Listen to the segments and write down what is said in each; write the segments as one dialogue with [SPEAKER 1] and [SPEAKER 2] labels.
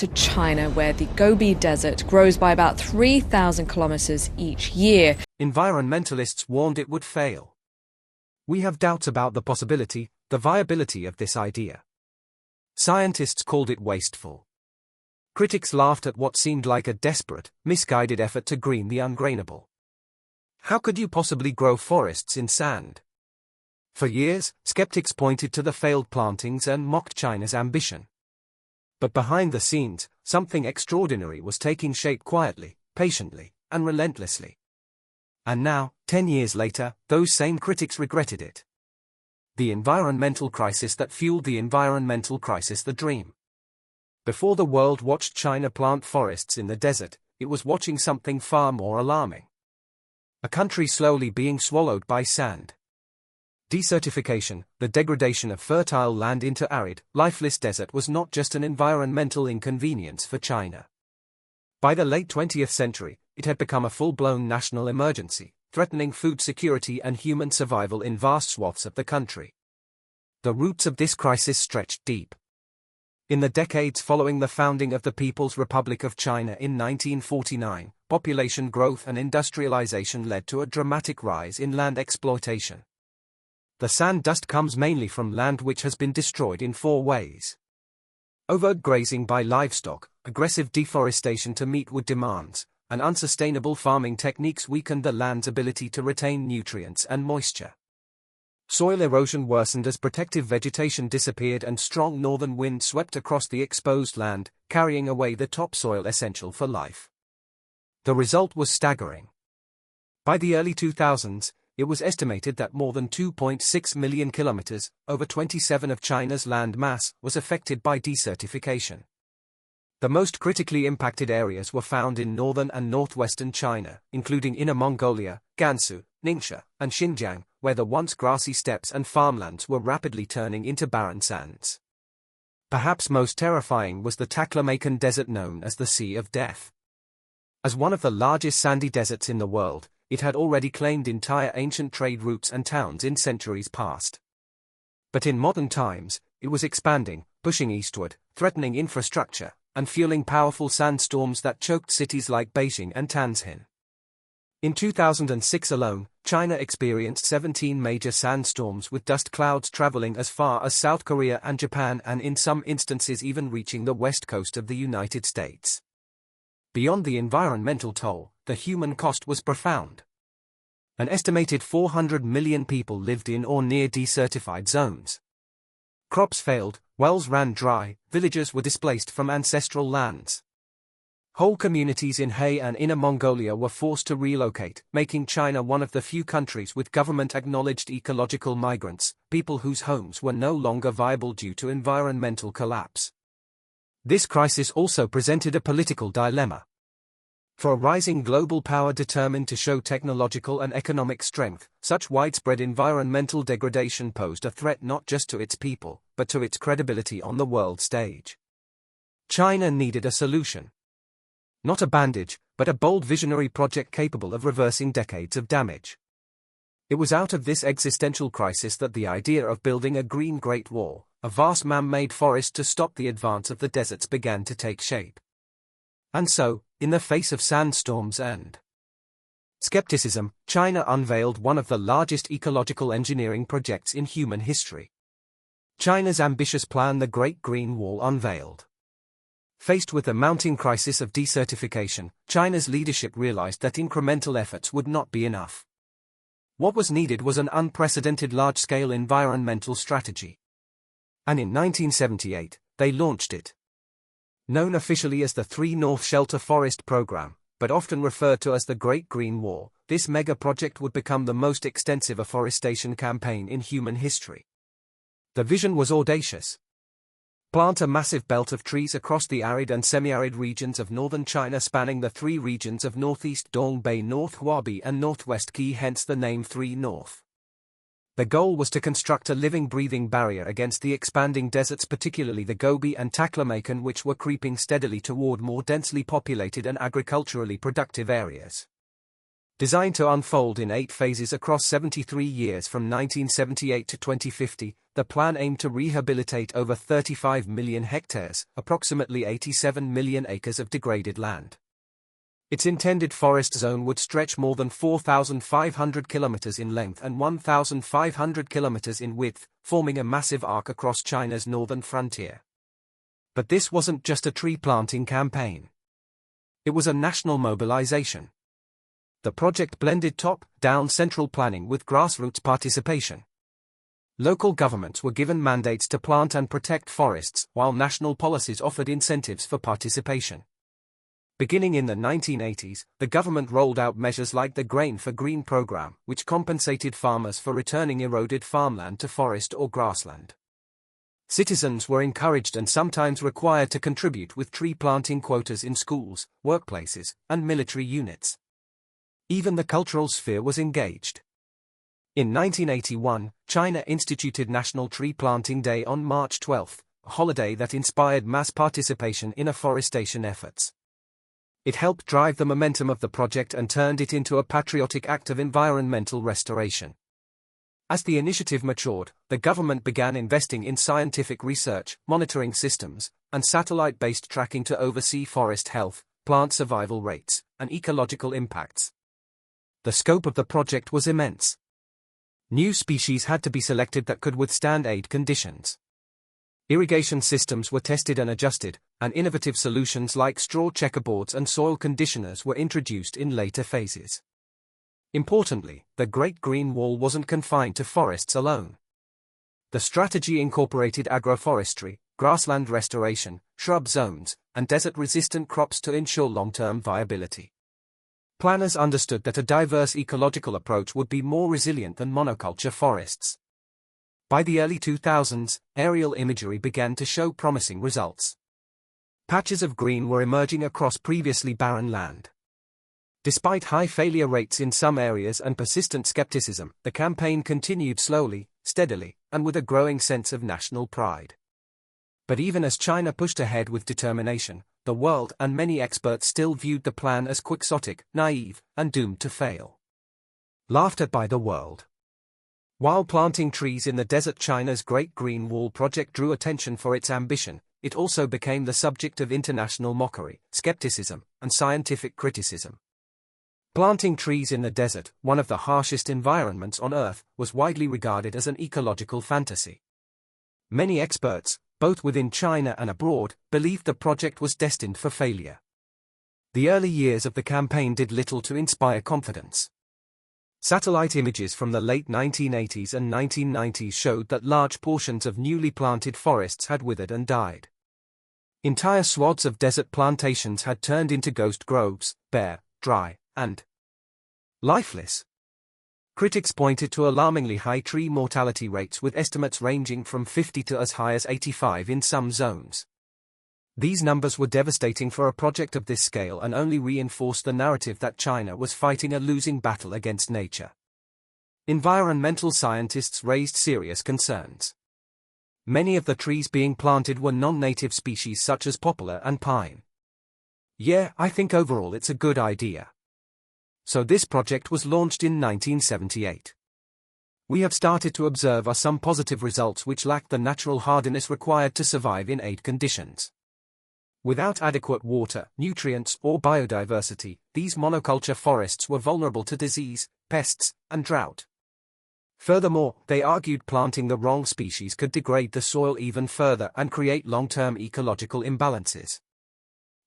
[SPEAKER 1] to China, where the Gobi Desert grows by about 3,000 kilometers each year.
[SPEAKER 2] Environmentalists warned it would fail. We have doubts about the possibility, the viability of this idea. Scientists called it wasteful. Critics laughed at what seemed like a desperate, misguided effort to green the ungreenable. How could you possibly grow forests in sand? For years, skeptics pointed to the failed plantings and mocked China's ambition. But behind the scenes, something extraordinary was taking shape quietly, patiently, and relentlessly. And now, 10 years later, those same critics regretted it. The environmental crisis that fueled the environmental crisis, the dream. Before the world watched China plant forests in the desert, it was watching something far more alarming. A country slowly being swallowed by sand. Desertification, the degradation of fertile land into arid, lifeless desert, was not just an environmental inconvenience for China. By the late 20th century, it had become a full-blown national emergency, threatening food security and human survival in vast swaths of the country. The roots of this crisis stretched deep. In the decades following the founding of the People's Republic of China in 1949, population growth and industrialization led to a dramatic rise in land exploitation. The sand dust comes mainly from land which has been destroyed in 4 ways. Overt grazing by livestock, aggressive deforestation to meet wood demands, and unsustainable farming techniques weakened the land's ability to retain nutrients and moisture. Soil erosion worsened as protective vegetation disappeared and strong northern wind swept across the exposed land, carrying away the topsoil essential for life. The result was staggering. By the early 2000s, it was estimated that more than 2.6 million kilometers, over 27% of China's land mass, was affected by desertification. The most critically impacted areas were found in northern and northwestern China, including Inner Mongolia, Gansu, Ningxia, and Xinjiang, where the once grassy steppes and farmlands were rapidly turning into barren sands. Perhaps most terrifying was the Taklamakan Desert, known as the Sea of Death. As one of the largest sandy deserts in the world, it had already claimed entire ancient trade routes and towns in centuries past. But in modern times, it was expanding, pushing eastward, threatening infrastructure, and fueling powerful sandstorms that choked cities like Beijing and Tianjin. In 2006 alone, China experienced 17 major sandstorms, with dust clouds traveling as far as South Korea and Japan, and in some instances even reaching the west coast of the United States. Beyond the environmental toll, the human cost was profound. An estimated 400 million people lived in or near desertified zones. Crops failed, wells ran dry, villagers were displaced from ancestral lands. Whole communities in He and Inner Mongolia were forced to relocate, making China one of the few countries with government-acknowledged ecological migrants, people whose homes were no longer viable due to environmental collapse. This crisis also presented a political dilemma. For a rising global power determined to show technological and economic strength, such widespread environmental degradation posed a threat not just to its people, but to its credibility on the world stage. China needed a solution. Not a bandage, but a bold visionary project capable of reversing decades of damage. It was out of this existential crisis that the idea of building a green Great Wall, a vast man-made forest to stop the advance of the deserts, began to take shape. And so, in the face of sandstorms and skepticism, China unveiled one of the largest ecological engineering projects in human history. China's ambitious plan, the Great Green Wall, unveiled. Faced with the mounting crisis of desertification, China's leadership realized that incremental efforts would not be enough. What was needed was an unprecedented large-scale environmental strategy. And in 1978, they launched it. Known officially as the 3 North Shelter Forest Program, but often referred to as the Great Green Wall, this mega-project would become the most extensive afforestation campaign in human history. The vision was audacious. Plant a massive belt of trees across the arid and semi-arid regions of northern China, spanning the 3 regions of northeast Dongbei, North Huabi and northwest Qi, hence the name 3 North. The goal was to construct a living, breathing barrier against the expanding deserts, particularly the Gobi and Taklamakan, which were creeping steadily toward more densely populated and agriculturally productive areas. Designed to unfold in 8 phases across 73 years from 1978 to 2050, the plan aimed to rehabilitate over 35 million hectares, approximately 87 million acres of degraded land. Its intended forest zone would stretch more than 4,500 kilometers in length and 1,500 kilometers in width, forming a massive arc across China's northern frontier. But this wasn't just a tree planting campaign. It was a national mobilization. The project blended top-down central planning with grassroots participation. Local governments were given mandates to plant and protect forests, while national policies offered incentives for participation. Beginning in the 1980s, the government rolled out measures like the Grain for Green program, which compensated farmers for returning eroded farmland to forest or grassland. Citizens were encouraged and sometimes required to contribute with tree planting quotas in schools, workplaces, and military units. Even the cultural sphere was engaged. In 1981, China instituted National Tree Planting Day on March 12, a holiday that inspired mass participation in afforestation efforts. It helped drive the momentum of the project and turned it into a patriotic act of environmental restoration. As the initiative matured, the government began investing in scientific research, monitoring systems, and satellite-based tracking to oversee forest health, plant survival rates, and ecological impacts. The scope of the project was immense. New species had to be selected that could withstand arid conditions. Irrigation systems were tested and adjusted, and innovative solutions like straw checkerboards and soil conditioners were introduced in later phases. Importantly, the Great Green Wall wasn't confined to forests alone. The strategy incorporated agroforestry, grassland restoration, shrub zones, and desert-resistant crops to ensure long-term viability. Planners understood that a diverse ecological approach would be more resilient than monoculture forests. By the early 2000s, aerial imagery began to show promising results. Patches of green were emerging across previously barren land. Despite high failure rates in some areas and persistent skepticism, the campaign continued slowly, steadily, and with a growing sense of national pride. But even as China pushed ahead with determination, the world and many experts still viewed the plan as quixotic, naive, and doomed to fail. Laughed at by the world. While planting trees in the desert, China's Great Green Wall project drew attention for its ambition, it also became the subject of international mockery, skepticism, and scientific criticism. Planting trees in the desert, one of the harshest environments on Earth, was widely regarded as an ecological fantasy. Many experts, both within China and abroad, believed the project was destined for failure. The early years of the campaign did little to inspire confidence. Satellite images from the late 1980s and 1990s showed that large portions of newly planted forests had withered and died. Entire swaths of desert plantations had turned into ghost groves, bare, dry, and lifeless. Critics pointed to alarmingly high tree mortality rates, with estimates ranging from 50 to as high as 85 in some zones. These numbers were devastating for a project of this scale and only reinforced the narrative that China was fighting a losing battle against nature. Environmental scientists raised serious concerns. Many of the trees being planted were non-native species such as poplar and pine. Yeah, I think overall it's a good idea. So this project was launched in 1978. We have started to observe some positive results which lack the natural hardiness required to survive in arid conditions. Without adequate water, nutrients, or biodiversity, these monoculture forests were vulnerable to disease, pests, and drought. Furthermore, they argued planting the wrong species could degrade the soil even further and create long-term ecological imbalances.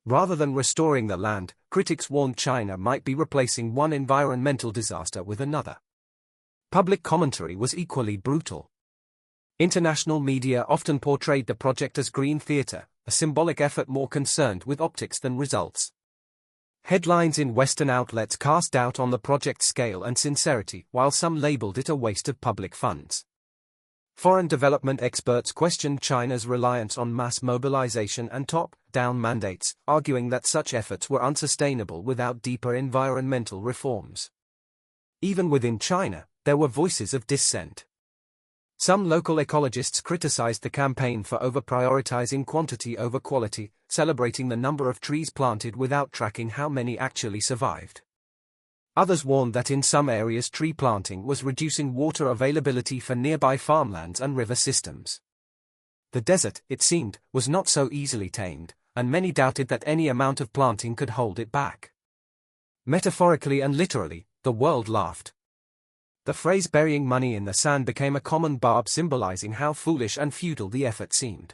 [SPEAKER 2] Rather than restoring the land, critics warned China might be replacing one environmental disaster with another. Public commentary was equally brutal. International media often portrayed the project as green theater, a symbolic effort more concerned with optics than results. Headlines in Western outlets cast doubt on the project's scale and sincerity, while some labeled it a waste of public funds. Foreign development experts questioned China's reliance on mass mobilization and top-down mandates, arguing that such efforts were unsustainable without deeper environmental reforms. Even within China, there were voices of dissent. Some local ecologists criticized the campaign for over-prioritizing quantity over quality, celebrating the number of trees planted without tracking how many actually survived. Others warned that in some areas tree planting was reducing water availability for nearby farmlands and river systems. The desert, it seemed, was not so easily tamed, and many doubted that any amount of planting could hold it back. Metaphorically and literally, the world laughed. The phrase burying money in the sand became a common barb symbolizing how foolish and futile the effort seemed.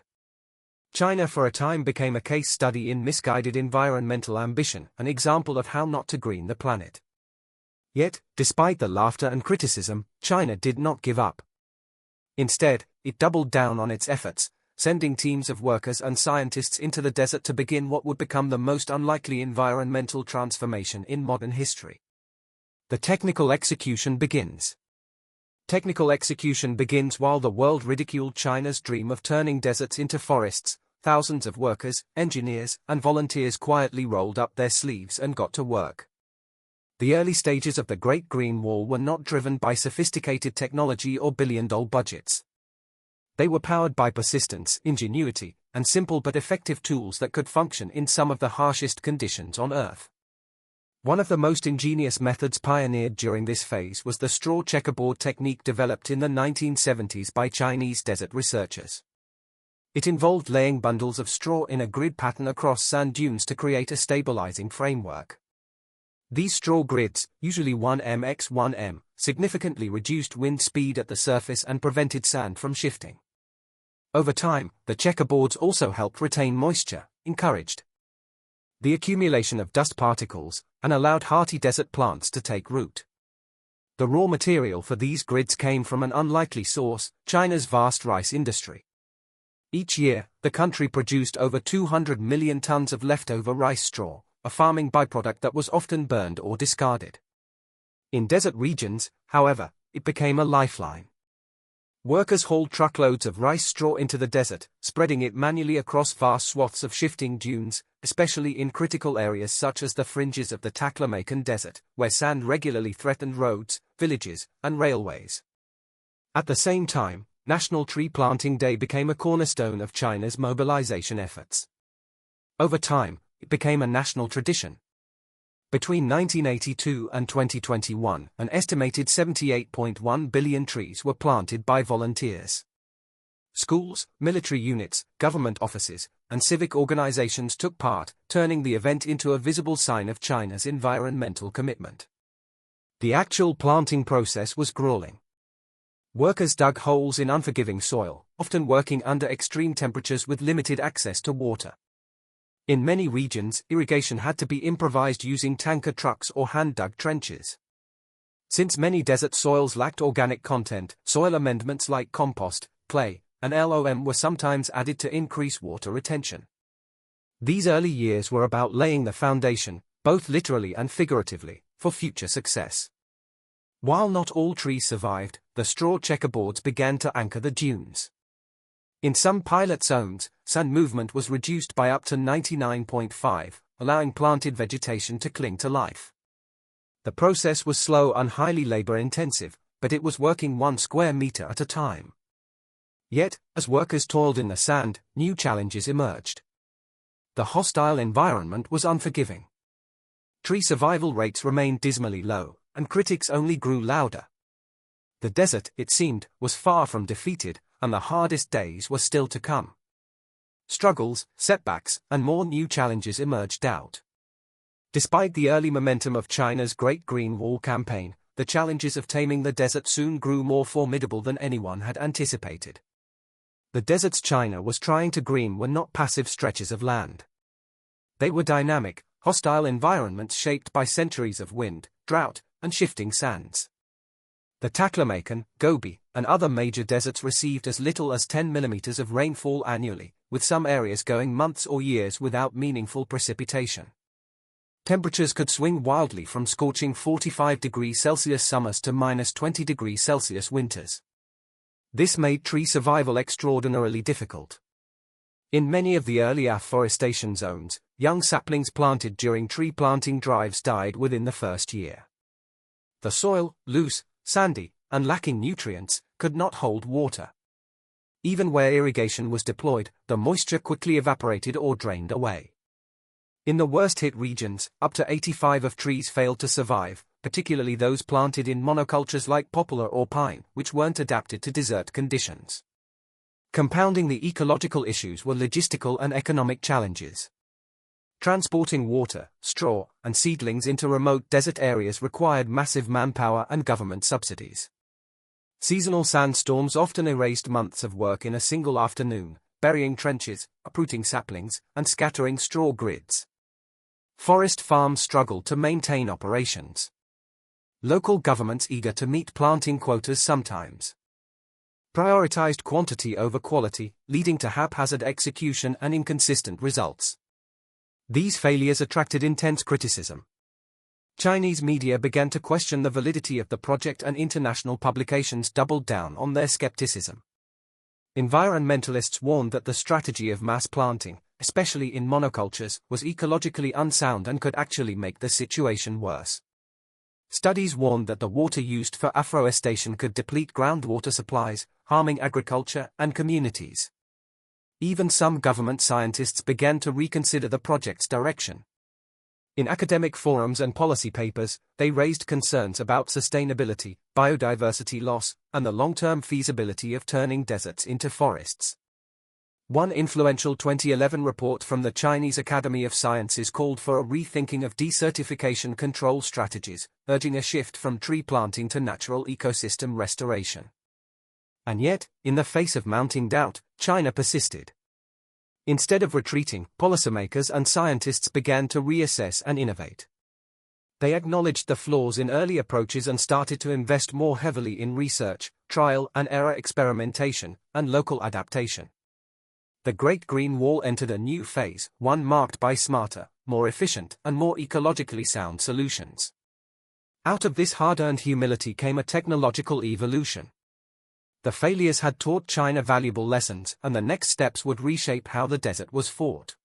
[SPEAKER 2] China for a time became a case study in misguided environmental ambition, an example of how not to green the planet. Yet, despite the laughter and criticism, China did not give up. Instead, it doubled down on its efforts, sending teams of workers and scientists into the desert to begin what would become the most unlikely environmental transformation in modern history. The technical execution begins. Technical execution begins while the world ridiculed China's dream of turning deserts into forests. Thousands of workers, engineers, and volunteers quietly rolled up their sleeves and got to work. The early stages of the Great Green Wall were not driven by sophisticated technology or billion-dollar budgets. They were powered by persistence, ingenuity, and simple but effective tools that could function in some of the harshest conditions on Earth. One of the most ingenious methods pioneered during this phase was the straw checkerboard technique developed in the 1970s by Chinese desert researchers. It involved laying bundles of straw in a grid pattern across sand dunes to create a stabilizing framework. These straw grids, usually 1m x 1m, significantly reduced wind speed at the surface and prevented sand from shifting. Over time, the checkerboards also helped retain moisture, encouraged the accumulation of dust particles, and allowed hardy desert plants to take root. The raw material for these grids came from an unlikely source, China's vast rice industry. Each year, the country produced over 200 million tons of leftover rice straw, a farming byproduct that was often burned or discarded. In desert regions, however, it became a lifeline. Workers hauled truckloads of rice straw into the desert, spreading it manually across vast swaths of shifting dunes, especially in critical areas such as the fringes of the Taklamakan Desert, where sand regularly threatened roads, villages, and railways. At the same time, National Tree Planting Day became a cornerstone of China's mobilization efforts. Over time, it became a national tradition. Between 1982 and 2021, an estimated 78.1 billion trees were planted by volunteers. Schools, military units, government offices, and civic organizations took part, turning the event into a visible sign of China's environmental commitment. The actual planting process was grueling. Workers dug holes in unforgiving soil, often working under extreme temperatures with limited access to water. In many regions, irrigation had to be improvised using tanker trucks or hand-dug trenches. Since many desert soils lacked organic content, soil amendments like compost, clay, and loam were sometimes added to increase water retention. These early years were about laying the foundation, both literally and figuratively, for future success. While not all trees survived, the straw checkerboards began to anchor the dunes. In some pilot zones, sand movement was reduced by up to 99.5, allowing planted vegetation to cling to life. The process was slow and highly labor-intensive, but it was working 1 square meter at a time. Yet, as workers toiled in the sand, new challenges emerged. The hostile environment was unforgiving. Tree survival rates remained dismally low, and critics only grew louder. The desert, it seemed, was far from defeated, and the hardest days were still to come. Struggles, setbacks, and more new challenges emerged out. Despite the early momentum of China's Great Green Wall campaign, the challenges of taming the desert soon grew more formidable than anyone had anticipated. The deserts China was trying to green were not passive stretches of land. They were dynamic, hostile environments shaped by centuries of wind, drought, and shifting sands. The Taklamakan, Gobi, and other major deserts received as little as 10 millimeters of rainfall annually, with some areas going months or years without meaningful precipitation. Temperatures could swing wildly from scorching 45 degrees Celsius summers to minus 20 degrees Celsius winters. This made tree survival extraordinarily difficult. In many of the early afforestation zones, young saplings planted during tree planting drives died within the first year. The soil, loose, sandy, and lacking nutrients, could not hold water. Even where irrigation was deployed, the moisture quickly evaporated or drained away. In the worst-hit regions, up to 85% of trees failed to survive, particularly those planted in monocultures like poplar or pine, which weren't adapted to desert conditions. Compounding the ecological issues were logistical and economic challenges. Transporting water, straw, and seedlings into remote desert areas required massive manpower and government subsidies. Seasonal sandstorms often erased months of work in a single afternoon, burying trenches, uprooting saplings, and scattering straw grids. Forest farms struggled to maintain operations. Local governments, eager to meet planting quotas, sometimes prioritized quantity over quality, leading to haphazard execution and inconsistent results. These failures attracted intense criticism. Chinese media began to question the validity of the project, and international publications doubled down on their skepticism. Environmentalists warned that the strategy of mass planting, especially in monocultures, was ecologically unsound and could actually make the situation worse. Studies warned that the water used for afforestation could deplete groundwater supplies, harming agriculture and communities. Even some government scientists began to reconsider the project's direction. In academic forums and policy papers, they raised concerns about sustainability, biodiversity loss, and the long-term feasibility of turning deserts into forests. One influential 2011 report from the Chinese Academy of Sciences called for a rethinking of desertification control strategies, urging a shift from tree planting to natural ecosystem restoration. And yet, in the face of mounting doubt, China persisted. Instead of retreating, policymakers and scientists began to reassess and innovate. They acknowledged the flaws in early approaches and started to invest more heavily in research, trial and error experimentation, and local adaptation. The Great Green Wall entered a new phase, one marked by smarter, more efficient, and more ecologically sound solutions. Out of this hard-earned humility came a technological evolution. The failures had taught China valuable lessons, and the next steps would reshape how the desert was fought.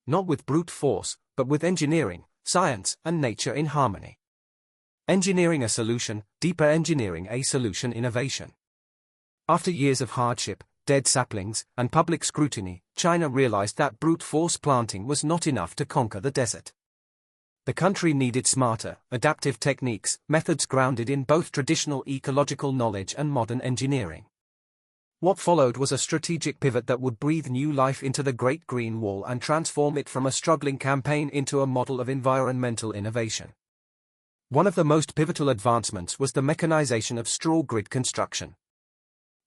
[SPEAKER 2] Not with brute force, but with engineering, science, and nature in harmony. Engineering a solution, deeper engineering a solution innovation. After years of hardship, dead saplings, and public scrutiny, China realized that brute force planting was not enough to conquer the desert. The country needed smarter, adaptive techniques, methods grounded in both traditional ecological knowledge and modern engineering. What followed was a strategic pivot that would breathe new life into the Great Green Wall and transform it from a struggling campaign into a model of environmental innovation. One of the most pivotal advancements was the mechanization of straw grid construction.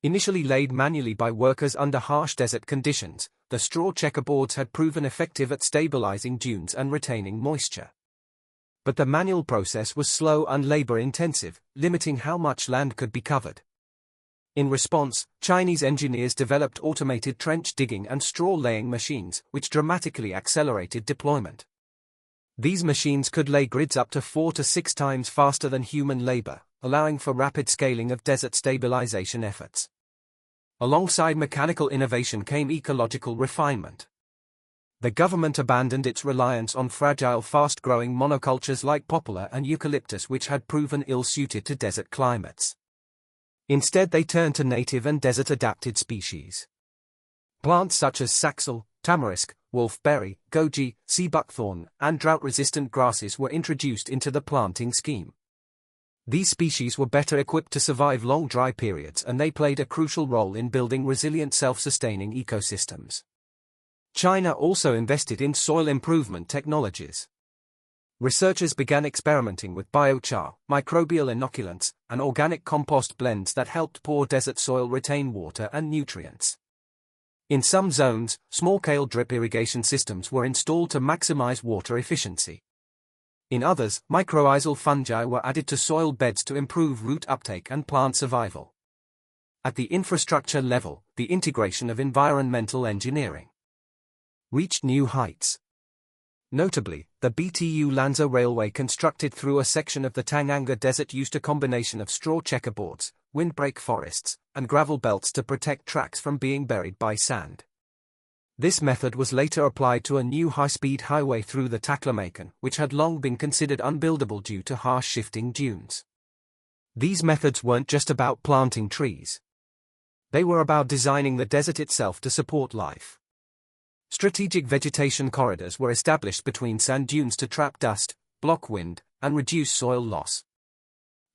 [SPEAKER 2] Initially laid manually by workers under harsh desert conditions, the straw checkerboards had proven effective at stabilizing dunes and retaining moisture. But the manual process was slow and labor-intensive, limiting how much land could be covered. In response, Chinese engineers developed automated trench digging and straw-laying machines, which dramatically accelerated deployment. These machines could lay grids up to 4 to 6 times faster than human labor, allowing for rapid scaling of desert stabilization efforts. Alongside mechanical innovation came ecological refinement. The government abandoned its reliance on fragile, fast-growing monocultures like poplar and eucalyptus, which had proven ill-suited to desert climates. Instead, they turned to native and desert-adapted species. Plants such as saxel, tamarisk, wolfberry, goji, sea buckthorn, and drought-resistant grasses were introduced into the planting scheme. These species were better equipped to survive long dry periods, and they played a crucial role in building resilient self-sustaining ecosystems. China also invested in soil improvement technologies. Researchers began experimenting with biochar, microbial inoculants, and organic compost blends that helped poor desert soil retain water and nutrients. In some zones, small-scale drip irrigation systems were installed to maximize water efficiency. In others, mycorrhizal fungi were added to soil beds to improve root uptake and plant survival. At the infrastructure level, the integration of environmental engineering reached new heights. Notably, the BTU Lanzhou Railway constructed through a section of the Tanganga Desert used a combination of straw checkerboards, windbreak forests, and gravel belts to protect tracks from being buried by sand. This method was later applied to a new high-speed highway through the Taklamakan, which had long been considered unbuildable due to harsh shifting dunes. These methods weren't just about planting trees. They were about designing the desert itself to support life. Strategic vegetation corridors were established between sand dunes to trap dust, block wind, and reduce soil loss.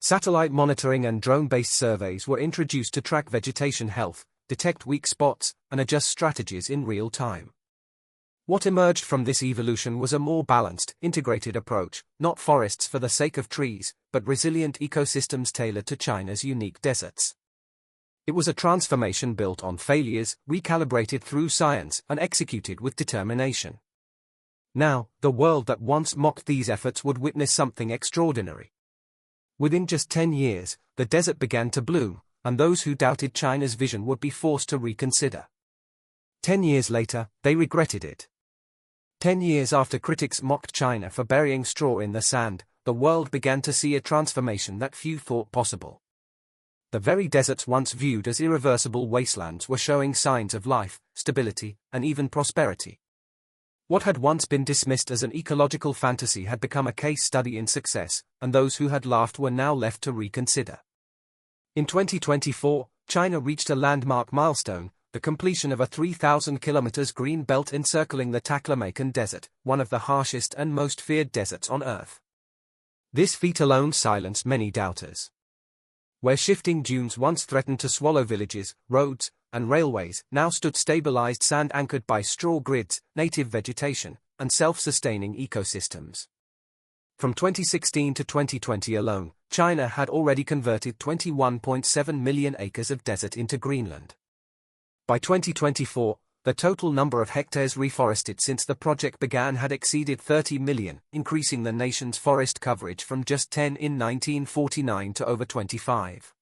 [SPEAKER 2] Satellite monitoring and drone-based surveys were introduced to track vegetation health, detect weak spots, and adjust strategies in real time. What emerged from this evolution was a more balanced, integrated approach, not forests for the sake of trees, but resilient ecosystems tailored to China's unique deserts. It was a transformation built on failures, recalibrated through science, and executed with determination. Now, the world that once mocked these efforts would witness something extraordinary. Within just 10 years, the desert began to bloom, and those who doubted China's vision would be forced to reconsider. 10 years later, they regretted it. 10 years after critics mocked China for burying straw in the sand, the world began to see a transformation that few thought possible. The very deserts once viewed as irreversible wastelands were showing signs of life, stability, and even prosperity. What had once been dismissed as an ecological fantasy had become a case study in success, and those who had laughed were now left to reconsider. In 2024, China reached a landmark milestone, the completion of a 3,000 kilometers green belt encircling the Taklamakan Desert, one of the harshest and most feared deserts on Earth. This feat alone silenced many doubters. Where shifting dunes once threatened to swallow villages, roads, and railways, now stood stabilized sand anchored by straw grids, native vegetation, and self-sustaining ecosystems. From 2016 to 2020 alone, China had already converted 21.7 million acres of desert into Greenland. By 2024, the total number of hectares reforested since the project began had exceeded 30 million, increasing the nation's forest coverage from just 10 in 1949 to over 25.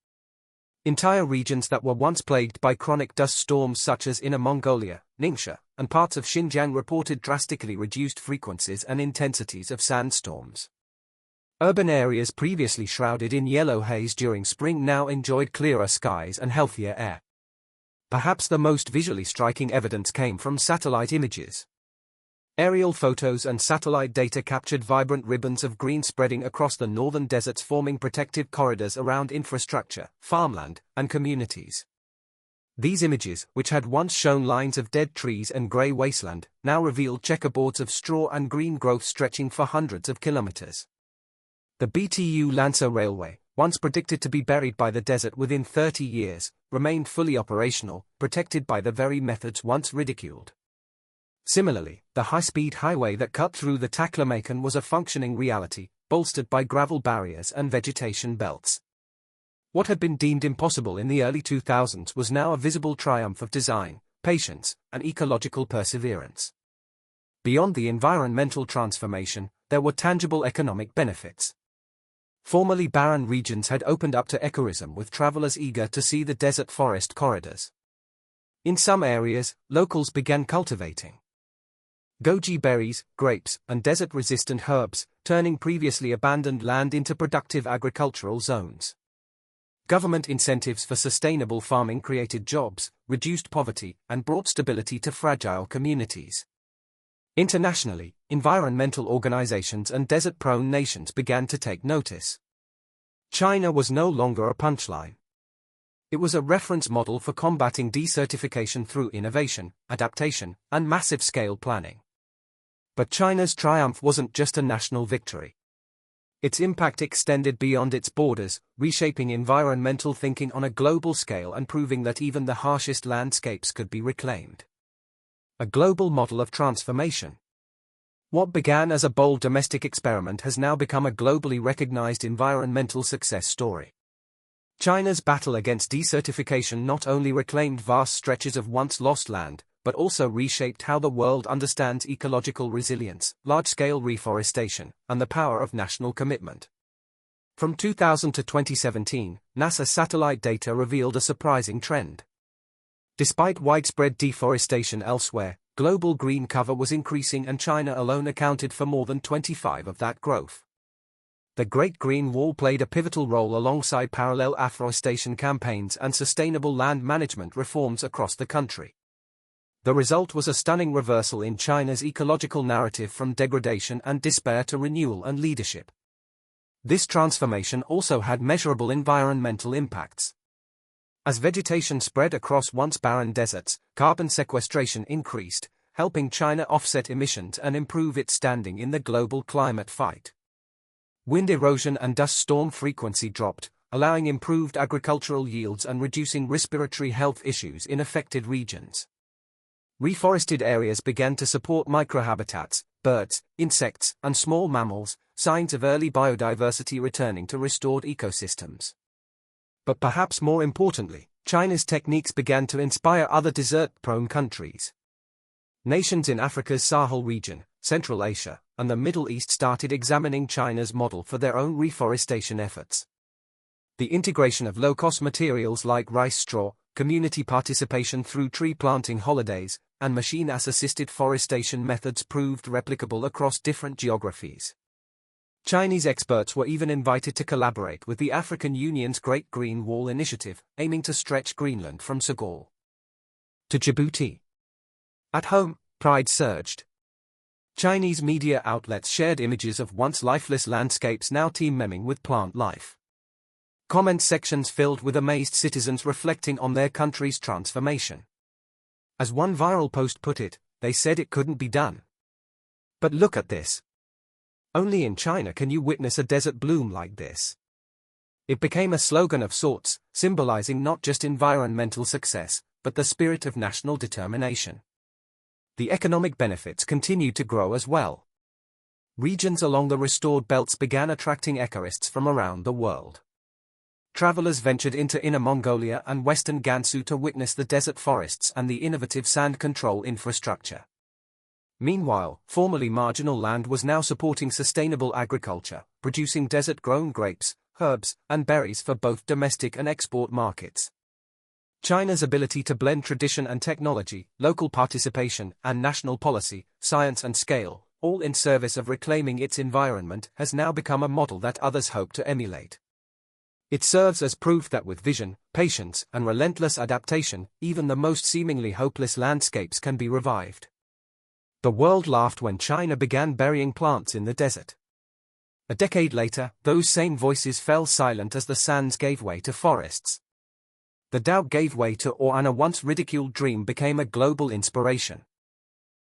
[SPEAKER 2] Entire regions that were once plagued by chronic dust storms such as Inner Mongolia, Ningxia, and parts of Xinjiang reported drastically reduced frequencies and intensities of sandstorms. Urban areas previously shrouded in yellow haze during spring now enjoyed clearer skies and healthier air. Perhaps the most visually striking evidence came from satellite images. Aerial photos and satellite data captured vibrant ribbons of green spreading across the northern deserts, forming protective corridors around infrastructure, farmland, and communities. These images, which had once shown lines of dead trees and grey wasteland, now revealed checkerboards of straw and green growth stretching for hundreds of kilometers. The BTU Lancer Railway, once predicted to be buried by the desert within 30 years, remained fully operational, protected by the very methods once ridiculed. Similarly, the high-speed highway that cut through the Taklamakan was a functioning reality, bolstered by gravel barriers and vegetation belts. What had been deemed impossible in the early 2000s was now a visible triumph of design, patience, and ecological perseverance. Beyond the environmental transformation, there were tangible economic benefits. Formerly barren regions had opened up to ecotourism, with travelers eager to see the desert forest corridors. In some areas, locals began cultivating goji berries, grapes, and desert-resistant herbs, turning previously abandoned land into productive agricultural zones. Government incentives for sustainable farming created jobs, reduced poverty, and brought stability to fragile communities. Internationally, environmental organizations and desert-prone nations began to take notice. China was no longer a punchline. It was a reference model for combating desertification through innovation, adaptation, and massive-scale planning. But China's triumph wasn't just a national victory. Its impact extended beyond its borders, reshaping environmental thinking on a global scale and proving that even the harshest landscapes could be reclaimed. A global model of transformation. What began as a bold domestic experiment has now become a globally recognized environmental success story. China's battle against desertification not only reclaimed vast stretches of once lost land, but also reshaped how the world understands ecological resilience, large-scale reforestation, and the power of national commitment. From 2000 to 2017, NASA satellite data revealed a surprising trend. Despite widespread deforestation elsewhere, global green cover was increasing, and China alone accounted for more than 25% of that growth. The Great Green Wall played a pivotal role alongside parallel afforestation campaigns and sustainable land management reforms across the country. The result was a stunning reversal in China's ecological narrative, from degradation and despair to renewal and leadership. This transformation also had measurable environmental impacts. As vegetation spread across once barren deserts, carbon sequestration increased, helping China offset emissions and improve its standing in the global climate fight. Wind erosion and dust storm frequency dropped, allowing improved agricultural yields and reducing respiratory health issues in affected regions. Reforested areas began to support microhabitats, birds, insects, and small mammals, signs of early biodiversity returning to restored ecosystems. But perhaps more importantly, China's techniques began to inspire other desert-prone countries. Nations in Africa's Sahel region, Central Asia, and the Middle East started examining China's model for their own reforestation efforts. The integration of low-cost materials like rice straw, community participation through tree planting holidays, and machine-assisted forestation methods proved replicable across different geographies. Chinese experts were even invited to collaborate with the African Union's Great Green Wall initiative, aiming to stretch Greenland from Senegal to Djibouti. At home, pride surged. Chinese media outlets shared images of once lifeless landscapes now teeming with plant life. Comment sections filled with amazed citizens reflecting on their country's transformation. As one viral post put it, they said it couldn't be done. But look at this. Only in China can you witness a desert bloom like this. It became a slogan of sorts, symbolizing not just environmental success, but the spirit of national determination. The economic benefits continued to grow as well. Regions along the restored belts began attracting ecarists from around the world. Travelers ventured into Inner Mongolia and western Gansu to witness the desert forests and the innovative sand control infrastructure. Meanwhile, formerly marginal land was now supporting sustainable agriculture, producing desert-grown grapes, herbs, and berries for both domestic and export markets. China's ability to blend tradition and technology, local participation, and national policy, science and scale, all in service of reclaiming its environment, has now become a model that others hope to emulate. It serves as proof that with vision, patience, and relentless adaptation, even the most seemingly hopeless landscapes can be revived. The world laughed when China began burying plants in the desert. A decade later, those same voices fell silent as the sands gave way to forests. The doubt gave way to awe, and a once ridiculed dream became a global inspiration.